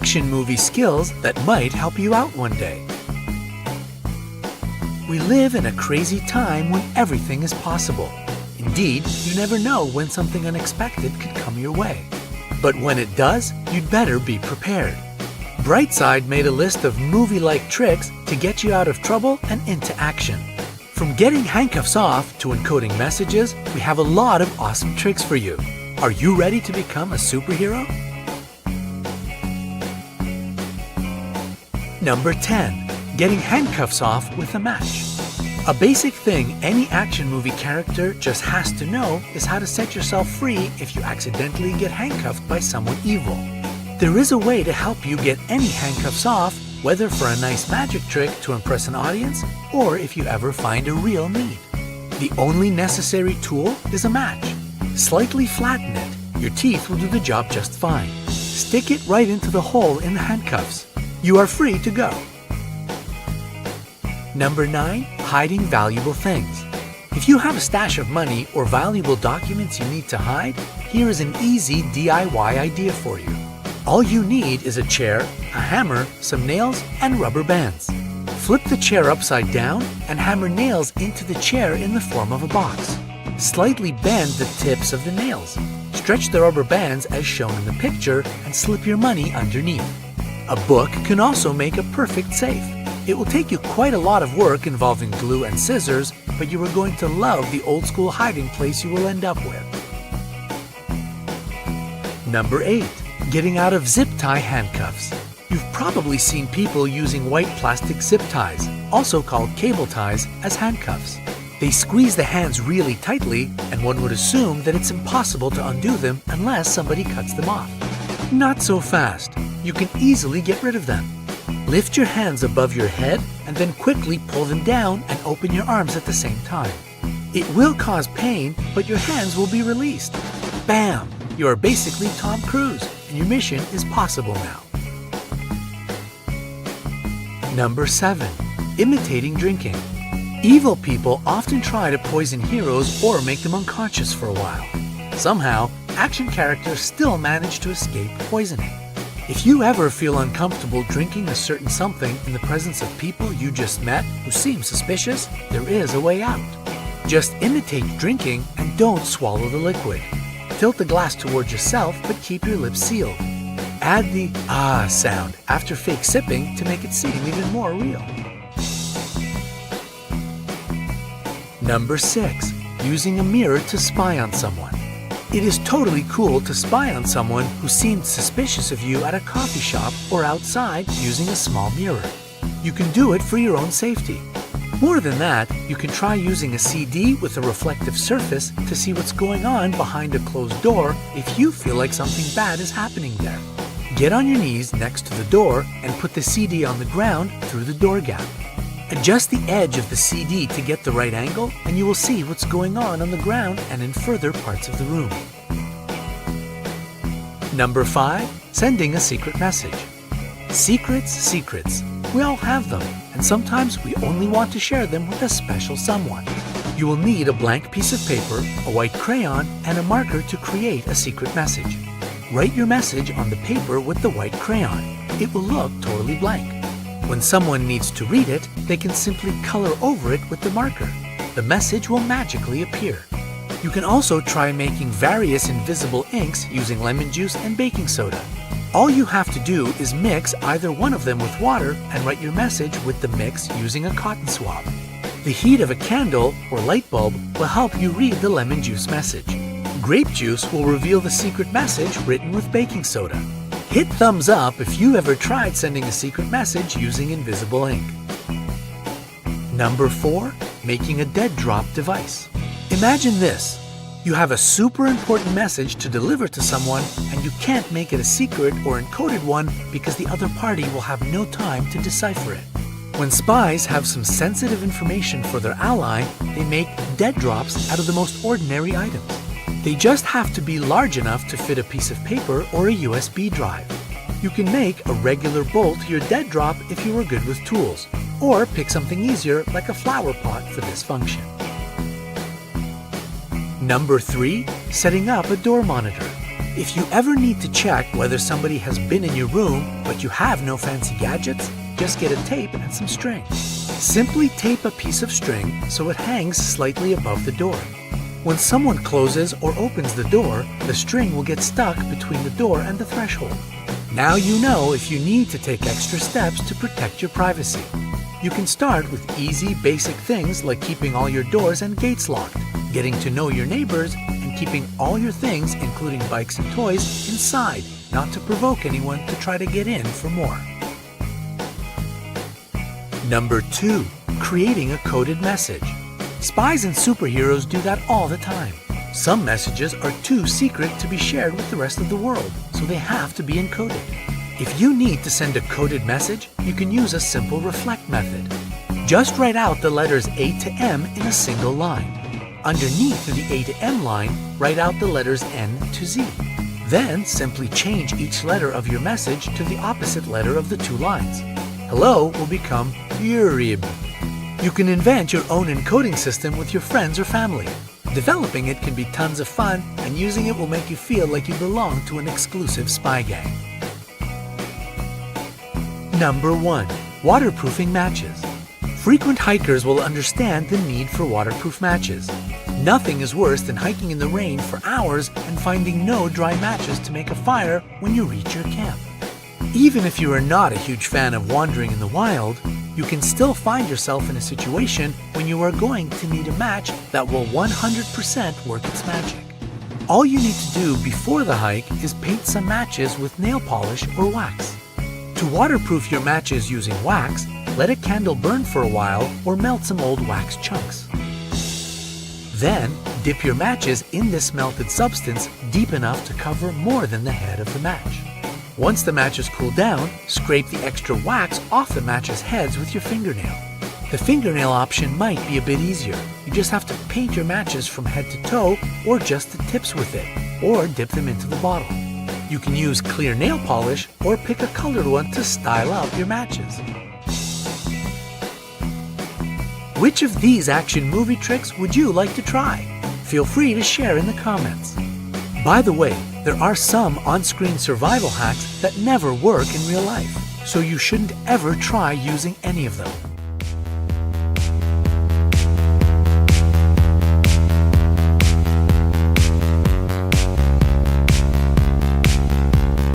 action movie skills that might help you out one day. We live in a crazy time when everything is possible. Indeed, you never know when something unexpected could come your way. But when it does, you'd better be prepared. Brightside made a list of movie-like tricks to get you out of trouble and into action. From getting handcuffs off to encoding messages, we have a lot of awesome tricks for you. Are you ready to become a superhero? Number 10. Getting handcuffs off with a match. A basic thing any action movie character just has to know is how to set yourself free if you accidentally get handcuffed by someone evil. There is a way to help you get any handcuffs off, whether for a nice magic trick to impress an audience or if you ever find a real need. The only necessary tool is a match. Slightly flatten it. Your teeth will do the job just fine. Stick it right into the hole in the handcuffs. You are free to go. Number 9. Hiding valuable things. If you have a stash of money or valuable documents you need to hide, here is an easy DIY idea for you. All you need is a chair, a hammer, some nails, and rubber bands. Flip the chair upside down and hammer nails into the chair in the form of a box. Slightly bend the tips of the nails. Stretch the rubber bands as shown in the picture and slip your money underneath. A book can also make a perfect safe. It will take you quite a lot of work involving glue and scissors, but you are going to love the old school hiding place you will end up with. Number 8. Getting out of zip tie handcuffs. You've probably seen people using white plastic zip ties, also called cable ties, as handcuffs. They squeeze the hands really tightly, and one would assume that it's impossible to undo them unless somebody cuts them off. Not so fast. You can easily get rid of them. Lift your hands above your head and then quickly pull them down and open your arms at the same time. It will cause pain, but your hands will be released. Bam! You are basically Tom Cruise, and your mission is possible now. Number 7. Imitating drinking. Evil people often try to poison heroes or make them unconscious for a while. Somehow, action characters still manage to escape poisoning. If you ever feel uncomfortable drinking a certain something in the presence of people you just met who seem suspicious, there is a way out. Just imitate drinking and don't swallow the liquid. Tilt the glass towards yourself but keep your lips sealed. Add the ah sound after fake sipping to make it seem even more real. Number 6. Using a mirror to spy on someone. It is totally cool to spy on someone who seemed suspicious of you at a coffee shop or outside using a small mirror. You can do it for your own safety. More than that, you can try using a CD with a reflective surface to see what's going on behind a closed door if you feel like something bad is happening there. Get on your knees next to the door and put the CD on the ground through the door gap. Adjust the edge of the CD to get the right angle, and you will see what's going on the ground and in further parts of the room. Number 5. Sending a secret message. Secrets. We all have them, and sometimes we only want to share them with a special someone. You will need a blank piece of paper, a white crayon, and a marker to create a secret message. Write your message on the paper with the white crayon. It will look totally blank. When someone needs to read it, they can simply color over it with the marker. The message will magically appear. You can also try making various invisible inks using lemon juice and baking soda. All you have to do is mix either one of them with water and write your message with the mix using a cotton swab. The heat of a candle or light bulb will help you read the lemon juice message. Grape juice will reveal the secret message written with baking soda. Hit thumbs up if you ever tried sending a secret message using invisible ink. Number 4. Making a dead drop device. Imagine this. You have a super important message to deliver to someone and you can't make it a secret or encoded one because the other party will have no time to decipher it. When spies have some sensitive information for their ally, they make dead drops out of the most ordinary items. They just have to be large enough to fit a piece of paper or a USB drive. You can make a regular bolt to your dead drop if you are good with tools, or pick something easier like a flower pot for this function. Number 3. Setting up a door monitor. If you ever need to check whether somebody has been in your room but you have no fancy gadgets, just get a tape and some string. Simply tape a piece of string so it hangs slightly above the door. When someone closes or opens the door, the string will get stuck between the door and the threshold. Now you know if you need to take extra steps to protect your privacy. You can start with easy, basic things like keeping all your doors and gates locked, getting to know your neighbors, and keeping all your things, including bikes and toys, inside, not to provoke anyone to try to get in for more. Number 2. Creating a coded message. Spies and superheroes do that all the time. Some messages are too secret to be shared with the rest of the world, so they have to be encoded. If you need to send a coded message, you can use a simple reflect method. Just write out the letters A to M in a single line. Underneath the A to M line, write out the letters N to Z. Then simply change each letter of your message to the opposite letter of the two lines. Hello will become Urib. You can invent your own encoding system with your friends or family. Developing it can be tons of fun, and using it will make you feel like you belong to an exclusive spy gang. Number 1. Waterproofing matches. Frequent hikers will understand the need for waterproof matches. Nothing is worse than hiking in the rain for hours and finding no dry matches to make a fire when you reach your camp. Even if you are not a huge fan of wandering in the wild, you can still find yourself in a situation when you are going to need a match that will 100% work its magic. All you need to do before the hike is paint some matches with nail polish or wax. To waterproof your matches using wax, let a candle burn for a while or melt some old wax chunks. Then, dip your matches in this melted substance deep enough to cover more than the head of the match. Once the matches cool down, scrape the extra wax off the matches' heads with your fingernail. The fingernail option might be a bit easier. You just have to paint your matches from head to toe or just the tips with it, or dip them into the bottle. You can use clear nail polish or pick a colored one to style up your matches. Which of these action movie tricks would you like to try? Feel free to share in the comments. By the way, there are some on-screen survival hacks that never work in real life, so you shouldn't ever try using any of them.